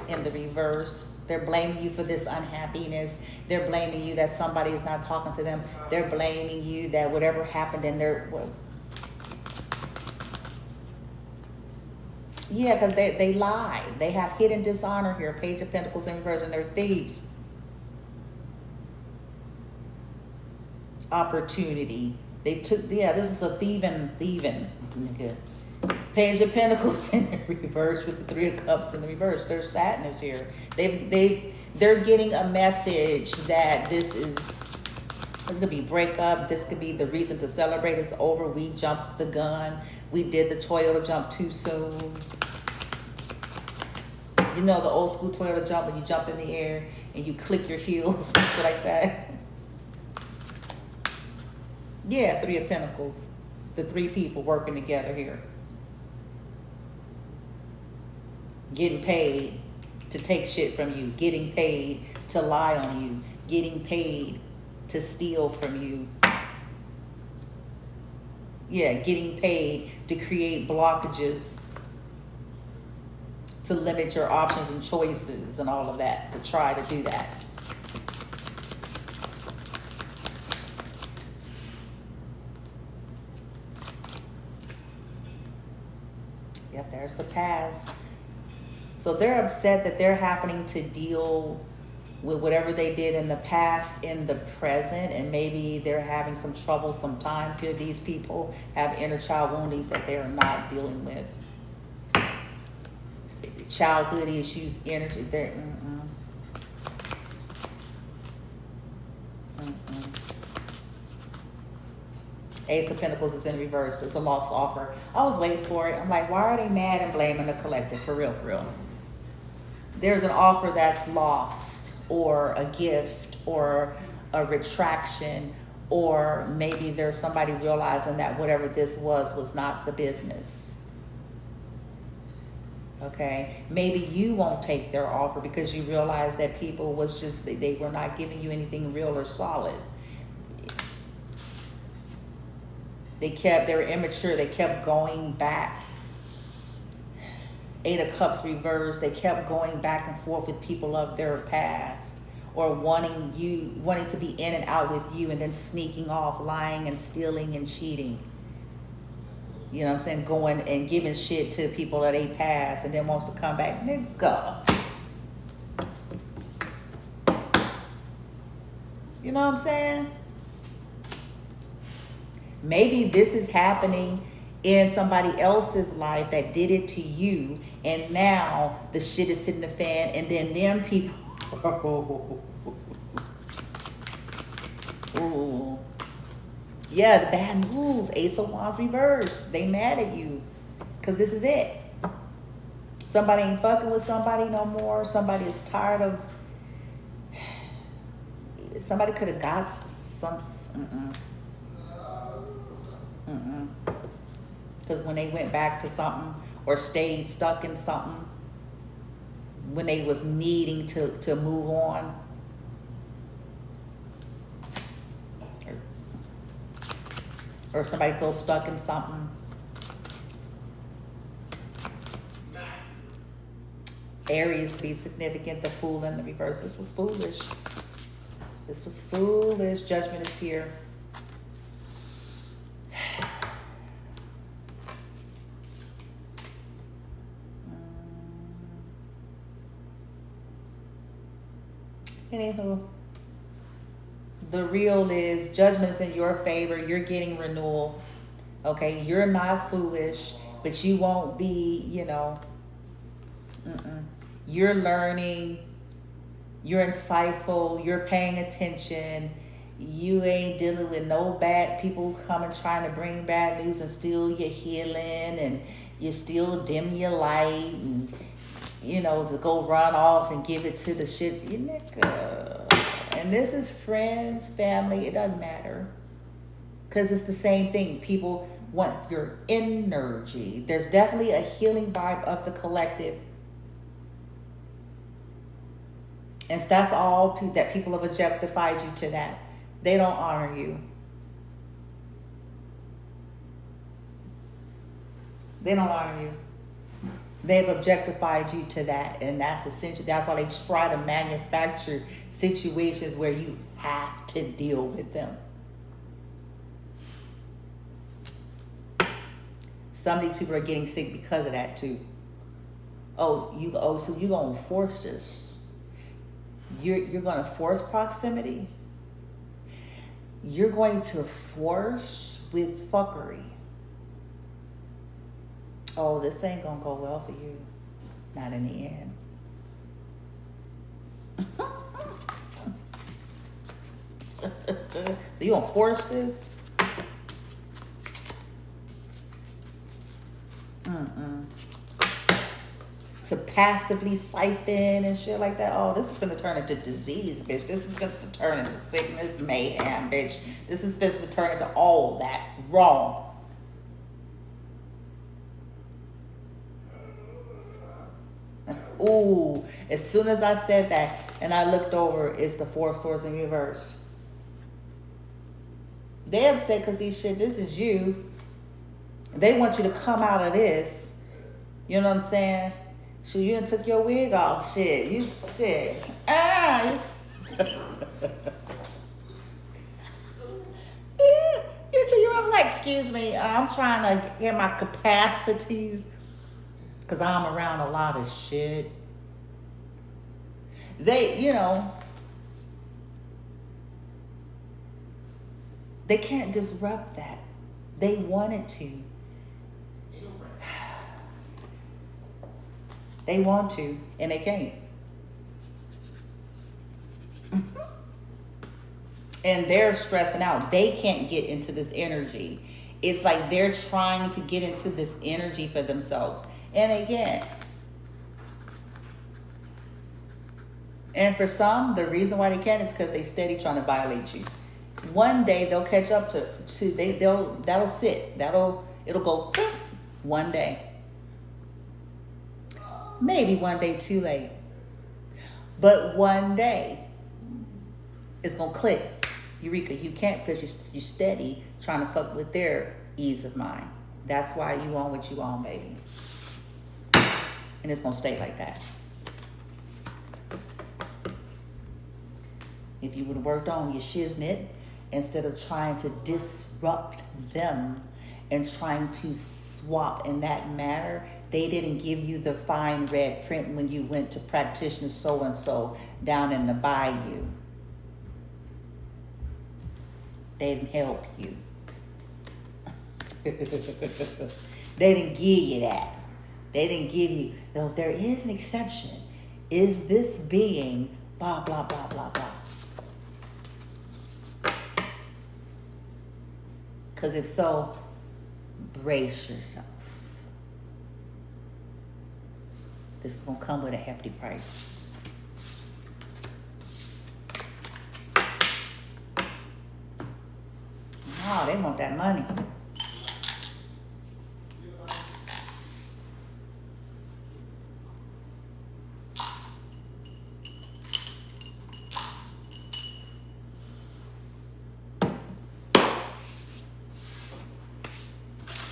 in the reverse. They're blaming you for this unhappiness. They're blaming you that somebody is not talking to them. They're blaming you that whatever happened in their... Yeah, because they lied. They have hidden dishonor here. Page of Pentacles in reverse, and they're thieves. Opportunity. They took, yeah, this is a thieving. Page of Pentacles in the reverse with the Three of Cups in the reverse. There's sadness here. They're getting a message that this could be breakup. This could be the reason to celebrate. It's over. We jumped the gun. We did the Toyota jump too soon. You know the old school Toyota jump when you jump in the air and you click your heels and shit like that. Yeah, Three of Pentacles. The three people working together here. Getting paid to take shit from you. Getting paid to lie on you. Getting paid to steal from you. Yeah, getting paid to create blockages. To limit your options and choices and all of that. To try to do that. Yep, there's the past. So they're upset that they're having to deal with whatever they did in the past in the present, and maybe they're having some trouble sometimes here. These people have inner child woundings that they are not dealing with. Childhood issues, energy. They're, Ace of Pentacles is in reverse. It's a lost offer. I was waiting for it. I'm like, why are they mad and blaming the collective? For real, for real. There's an offer that's lost, or a gift, or a retraction, or maybe there's somebody realizing that whatever this was not the business. Okay? Maybe you won't take their offer because you realize that people was just, they were not giving you anything real or solid. They were immature. They kept going back. Eight of Cups reversed. They kept going back and forth with people of their past, or wanting to be in and out with you, and then sneaking off, lying and stealing and cheating. You know what I'm saying? Going and giving shit to people that they pass and then wants to come back. Nigga. You know what I'm saying? Maybe this is happening in somebody else's life that did it to you, and now the shit is hitting the fan, and then them people. Ooh. Yeah, the bad news. Ace of Wands reverse. They mad at you because this is it. Somebody ain't fucking with somebody no more. Somebody is tired of. Somebody could have got some. Because when they went back to something or stayed stuck in something, when they was needing to move on, or somebody feels stuck in something. Aries, to be significant, the Fool in the reverse. This was foolish. This was foolish. Judgment is here. Anywho, the real is judgment is in your favor. You're getting renewal. Okay, you're not foolish, but you won't be, you know. You're learning. You're insightful. You're paying attention. You ain't dealing with no bad people coming trying to bring bad news and steal your healing, and you still dim your light, and you know, to go run off and give it to the shit. You nigga. And this is friends, family, it doesn't matter. Because it's the same thing. People want your energy. There's definitely a healing vibe of the collective. And that's all that people have objectified you to that. They don't honor you. They don't honor you. They've objectified you to that, and that's essential. That's why they try to manufacture situations where you have to deal with them. Some of these people are getting sick because of that too. So you're gonna force this. You're gonna force proximity. You're going to force with fuckery. Oh, this ain't gonna go well for you. Not in the end. So you gonna force this? To passively siphon and shit like that. Oh, this is gonna turn into disease, bitch. This is gonna turn into sickness, mayhem, bitch. This is supposed to turn into all that. Wrong. Ooh, as soon as I said that and I looked over, it's the Four of Swords in reverse. They upset because this is you. They want you to come out of this. You know what I'm saying? Shit, you done took your wig off. Shit, you. I'm like, excuse me, I'm trying to get my capacities. Because I'm around a lot of shit. They, they can't disrupt that. They wanted to. They want to, and they can't. And they're stressing out. They can't get into this energy. It's like they're trying to get into this energy for themselves. And again, and for some, the reason why they can't is because they steady trying to violate you. One day they'll catch up to that'll sit. It'll go one day. Maybe one day too late. But one day it's gonna click. Eureka, you can't because you're steady trying to fuck with their ease of mind. That's why you on what you on, baby. And it's gonna stay like that. If you would have worked on your shiznit instead of trying to disrupt them and trying to swap in that manner. They didn't give you the fine red print when you went to practitioner so-and-so down in the bayou. They didn't help you. They didn't give you that. They didn't give you, though there is an exception. Is this being blah, blah, blah, blah, blah? Because if so, brace yourself. This is going to come with a hefty price. Oh, they want that money.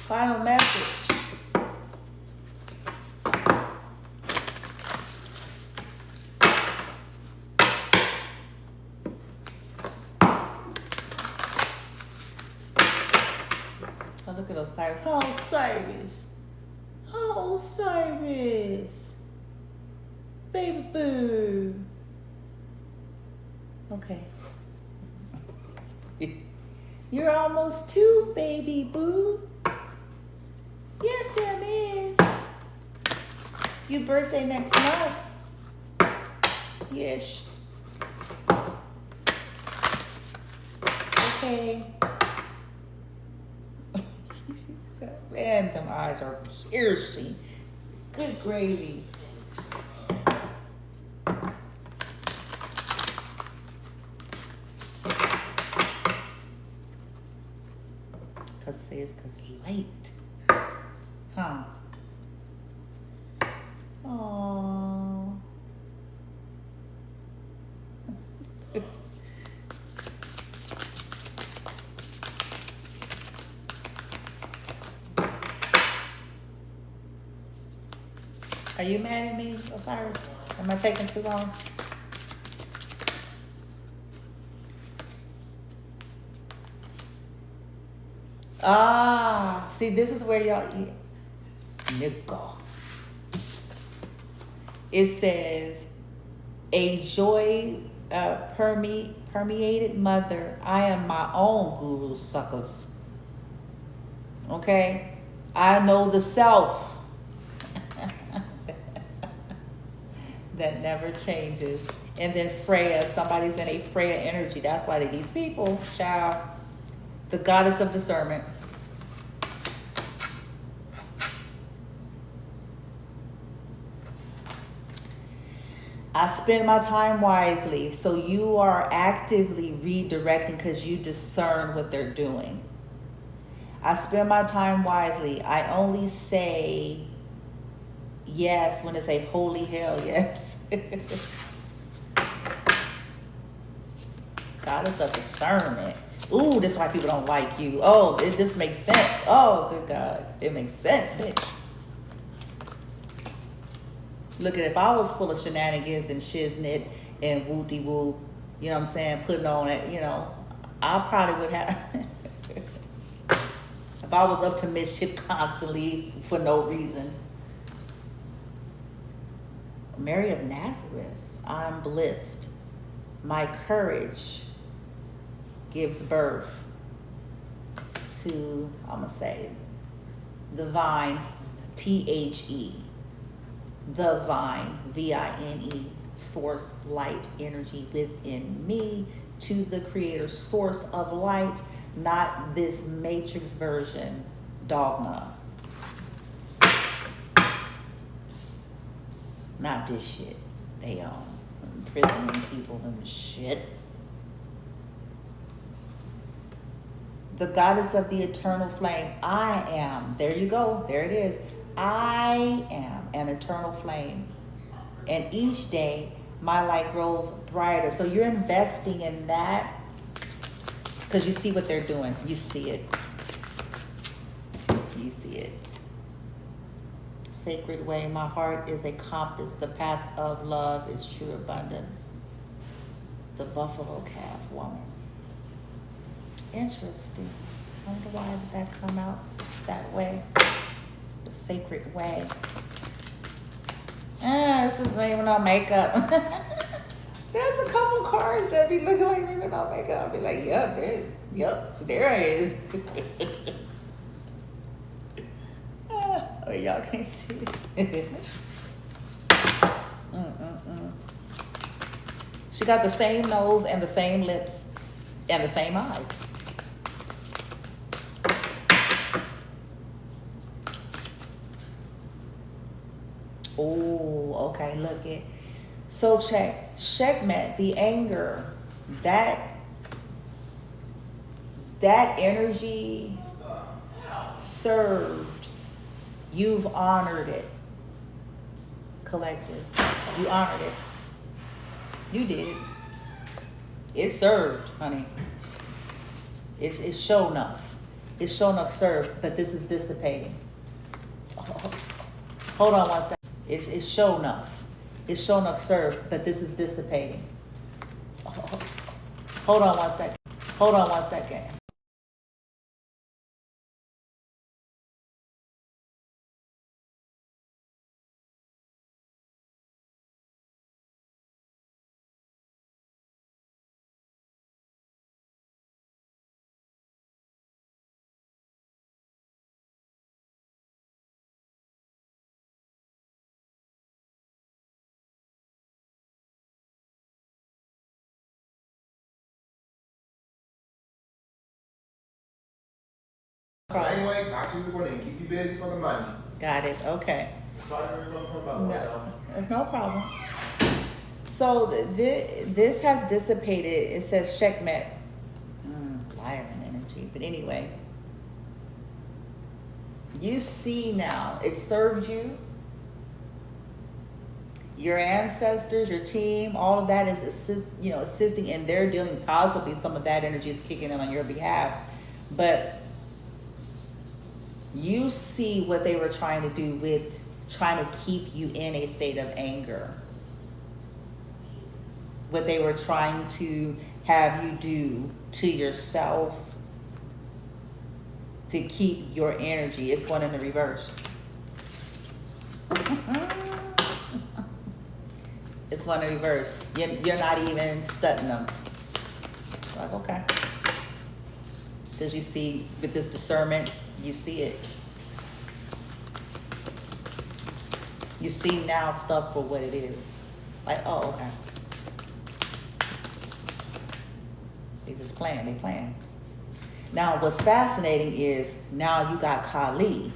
Final message. Oh, look at Osiris. Oh, Osiris. Oh, Osiris. Baby boo. Okay. You're almost 2, baby boo. Yes, Sam is. Your birthday next month. Yes. Okay. Man, them eyes are piercing. Good gravy. Cause light. Huh. Aww. Are you mad at me, Osiris? Am I taking too long? Ah, see, this is where y'all eat. Nigga. It says, a joy permeated mother. I am my own guru, suckers. Okay? I know the self. That never changes. And then Freya, somebody's in a Freya energy. That's why these people, child, the goddess of discernment. I spend my time wisely. So you are actively redirecting because you discern what they're doing. I spend my time wisely. I only say yes when it's a holy hell yes. Goddess of discernment. Ooh, this is why people don't like you. Oh, this makes sense. Oh, good God. It makes sense, bitch. Look at if I was full of shenanigans and shiznit and woo-de-woo, you know what I'm saying, putting on it, you know, I probably would have, if I was up to mischief constantly for no reason. Mary of Nazareth, I'm blissed. My courage gives birth to, I'm going to say, divine, T-H-E. The vine, V-I-N-E, source light energy within me to the creator source of light, not this matrix version dogma. Not this shit. They imprisoning people and shit. The goddess of the eternal flame. I am. There you go. There it is. I am an eternal flame. And each day, my light grows brighter. So you're investing in that because you see what they're doing. You see it. You see it. Sacred way. My heart is a compass. The path of love is true abundance. The buffalo calf woman. Interesting. I wonder why did that come out that way? The sacred way. This isn't even on makeup. There's a couple cards that be looking like women on makeup. I'll be like, yep, there it is. Oh, y'all can't see it. She got the same nose and the same lips and the same eyes. Oh, okay, look it. So checkmate, the anger, that energy served. You've honored it. Collective. You honored it. You did. It served, honey. It's show enough. It's show enough served, but this is dissipating. Hold on one second. It's show enough. It's show enough served, but this is dissipating. Hold on one second. Hold on one second. Anyway, not too good and keep you busy for the money. Got it. Okay. Sorry for No, there's no problem. So this has dissipated. It says checkmate. Liar energy. But anyway, you see now, it served you. Your ancestors, your team, all of that is assisting, and they're dealing. Possibly some of that energy is kicking in on your behalf, but you see what they were trying to do with trying to keep you in a state of anger. What they were trying to have you do to yourself to keep your energy. It's going in the reverse. It's going to reverse. You're not even studying them. Like, okay. Because you see, with this discernment, you see it. You see now stuff for what it is. Like, oh, okay. They just playing, they playing. Now, what's fascinating is now you got Kali.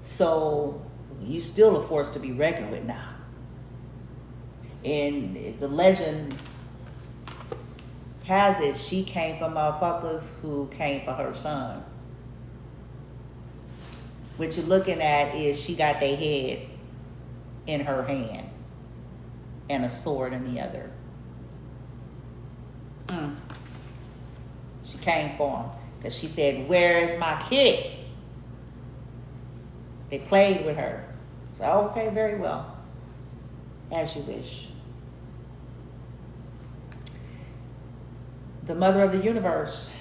So you still a force to be reckoned with now. And the legend has it, she came from motherfuckers who came for her son. What you're looking at is she got their head in her hand and a sword in the other. She came for him because she said, "Where is my kid?" They played with her. So, okay, very well. As you wish. The mother of the universe.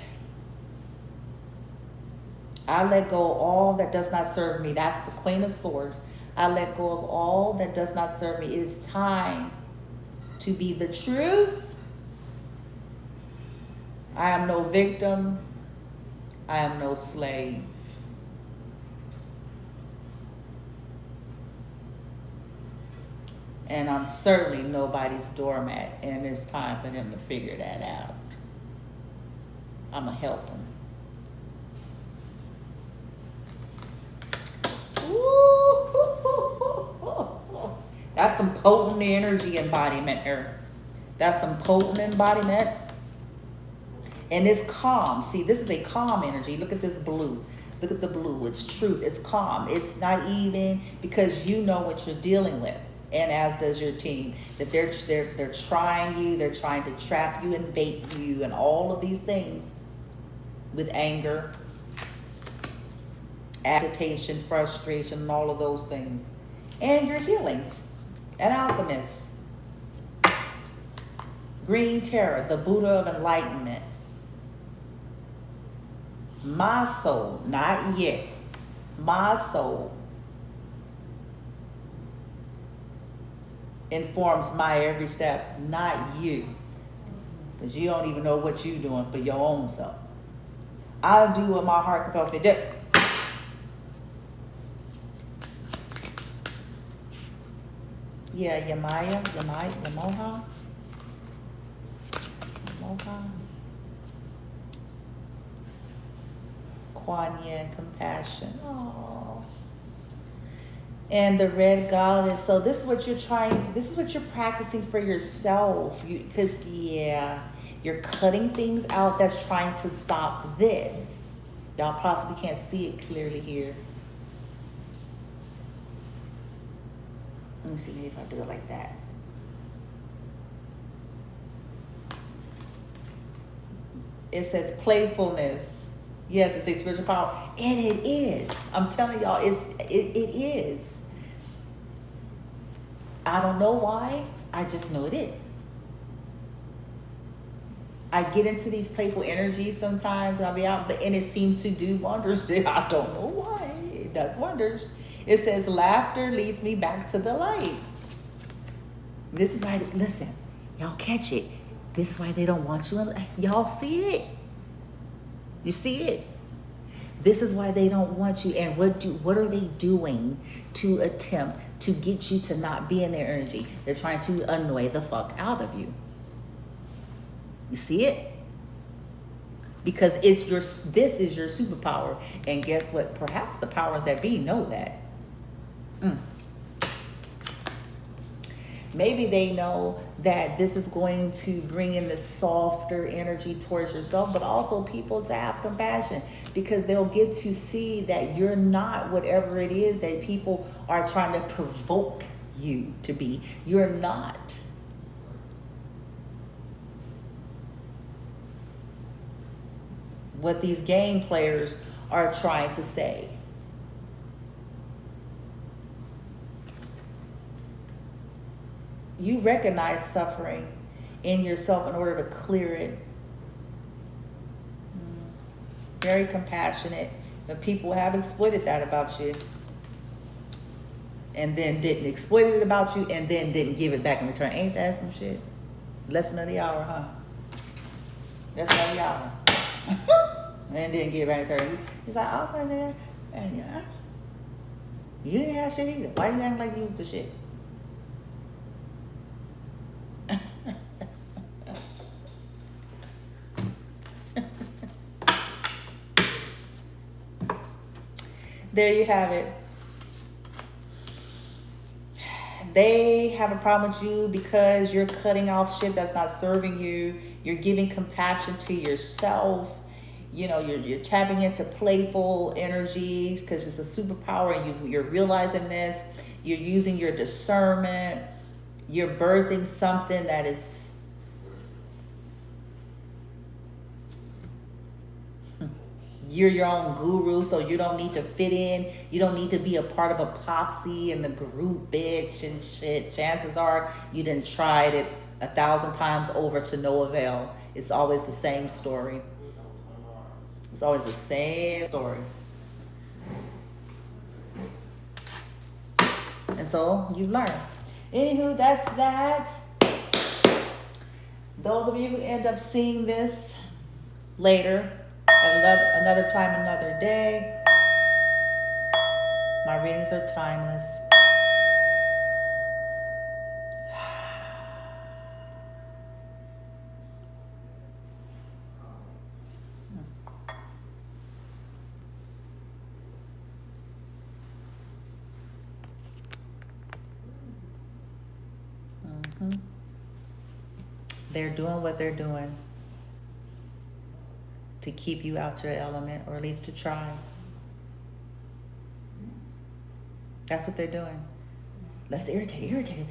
I let go of all that does not serve me. That's the Queen of Swords. I let go of all that does not serve me. It is time to be the truth. I am no victim. I am no slave. And I'm certainly nobody's doormat, and it's time for them to figure that out. I'm going to help them. That's some potent energy embodiment here. That's some potent embodiment. And it's calm. See, this is a calm energy. Look at this blue. Look at the blue. It's truth. It's calm. It's not even, because you know what you're dealing with. And as does your team. That they're trying you. They're trying to trap you and bait you and all of these things with anger, agitation, frustration, and all of those things. And you're healing. An alchemist. Green terror, the Buddha of enlightenment. My soul, not yet. My soul informs my every step, not you. Because you don't even know what you're doing for your own self. I'll do what my heart compels me to do. Yeah, Yamoha. Kuan Yin, compassion. Oh. And the red goddess. So this is what you're trying, this is what you're practicing for yourself. Because, you're cutting things out that's trying to stop this. Y'all possibly can't see it clearly here. Let me see maybe if I do it like that. It says playfulness. Yes, it's a spiritual power. And it is. I'm telling y'all, it is. I don't know why. I just know it is. I get into these playful energies sometimes and I'll be out, and it seems to do wonders. I don't know why. It does wonders. It says laughter leads me back to the light. This is why, listen, y'all catch it. This is why they don't want you. Y'all see it? You see it? This is why they don't want you. And what are they doing to attempt to get you to not be in their energy? They're trying to annoy the fuck out of you. You see it? Because this is your superpower. And guess what? Perhaps the powers that be know that. Maybe they know that this is going to bring in this softer energy towards yourself, but also people to have compassion, because they'll get to see that you're not whatever it is that people are trying to provoke you to be. You're not. What these game players are trying to say. You recognize suffering in yourself in order to clear it. Very compassionate. But people have exploited that about you. And then didn't exploit it about you and then didn't give it back in return. Ain't that some shit? Lesson of the hour, huh? Lesson of the hour. And didn't give it back in return. He's like, oh, man, and yeah. You didn't have shit either. Why you act like you was the shit? There you have it. They have a problem with you because you're cutting off shit that's not serving you. You're giving compassion to yourself. You know, you're tapping into playful energies because it's a superpower, and you're realizing this. You're using your discernment. You're birthing something that is you're your own guru, so you don't need to fit in. You don't need to be a part of a posse and a group bitch and shit. Chances are you done tried it 1,000 times over to no avail. It's always the same story. It's always the same story. And so you've learned. Anywho, that's that. Those of you who end up seeing this later, another time, another day. My readings are timeless. They're doing what they're doing to keep you out your element, or at least to try. That's what they're doing. Let's irritate.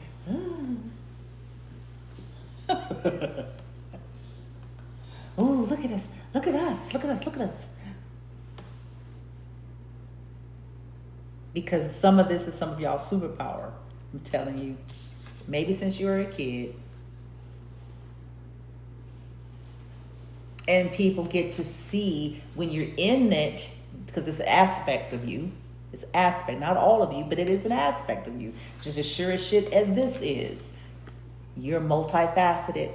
Oh, look at us. Look at us. Because some of this is some of y'all's superpower. I'm telling you. Maybe since you were a kid. And people get to see when you're in it, because it's an aspect of you. It's an aspect, not all of you, but it is an aspect of you. Just as sure as shit as this is. You're multifaceted.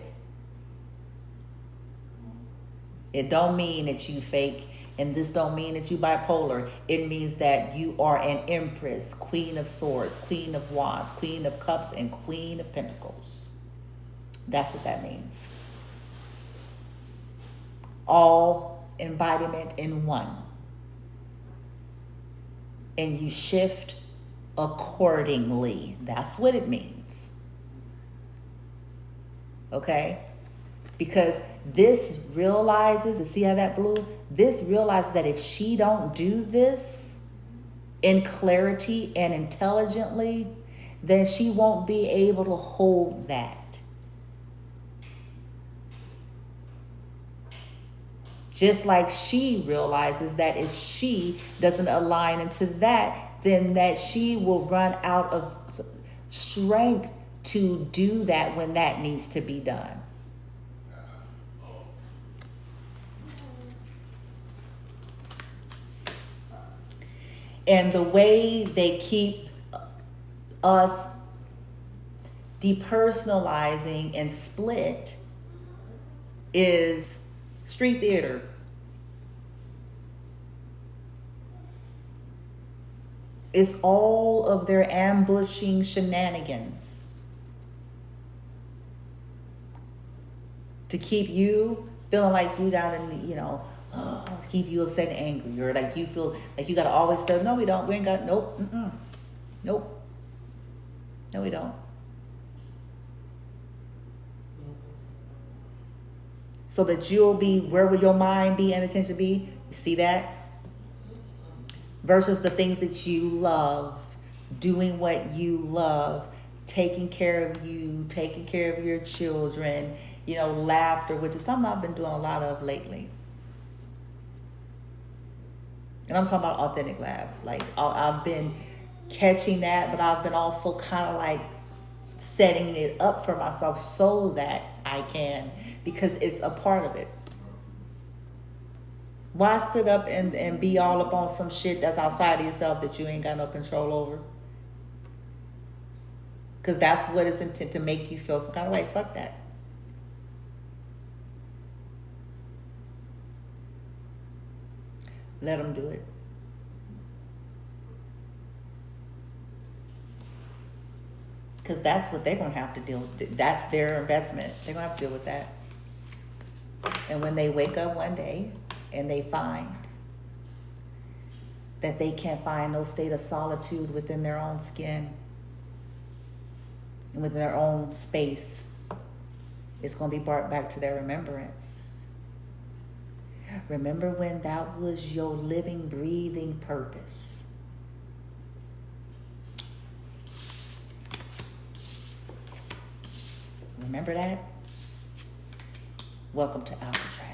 It don't mean that you fake, and this don't mean that you bipolar. It means that you are an empress, queen of swords, queen of wands, queen of cups, and queen of pentacles. That's what that means. All embodiment in one. And you shift accordingly. That's what it means. Okay? Because this realizes, see how that blue? This realizes that if she don't do this in clarity and intelligently, then she won't be able to hold that. Just like she realizes that if she doesn't align into that, then that she will run out of strength to do that when that needs to be done. And the way they keep us depersonalizing and split is street theater. It's all of their ambushing shenanigans to keep you feeling like you got to, to keep you upset and angry, or like you feel like you got to always go, no, we don't. We ain't got, nope, nope. No, we don't. So that you'll be, where will your mind be and attention be? You see that? Versus the things that you love, doing what you love, taking care of you, taking care of your children, laughter, which is something I've been doing a lot of lately. And I'm talking about authentic laughs. Like I've been catching that, but I've been also kind of like setting it up for myself so that I can, because it's a part of it. Why sit up and be all up on some shit that's outside of yourself that you ain't got no control over? Because that's what it's intended to make you feel some kind of way. Fuck that. Let them do it. Because that's what they're going to have to deal with. That's their investment. They're going to have to deal with that. And when they wake up one day and they find that they can't find no state of solitude within their own skin and within their own space, it's going to be brought back to their remembrance. Remember when that was your living, breathing purpose. Remember that? Welcome to Alcatraz.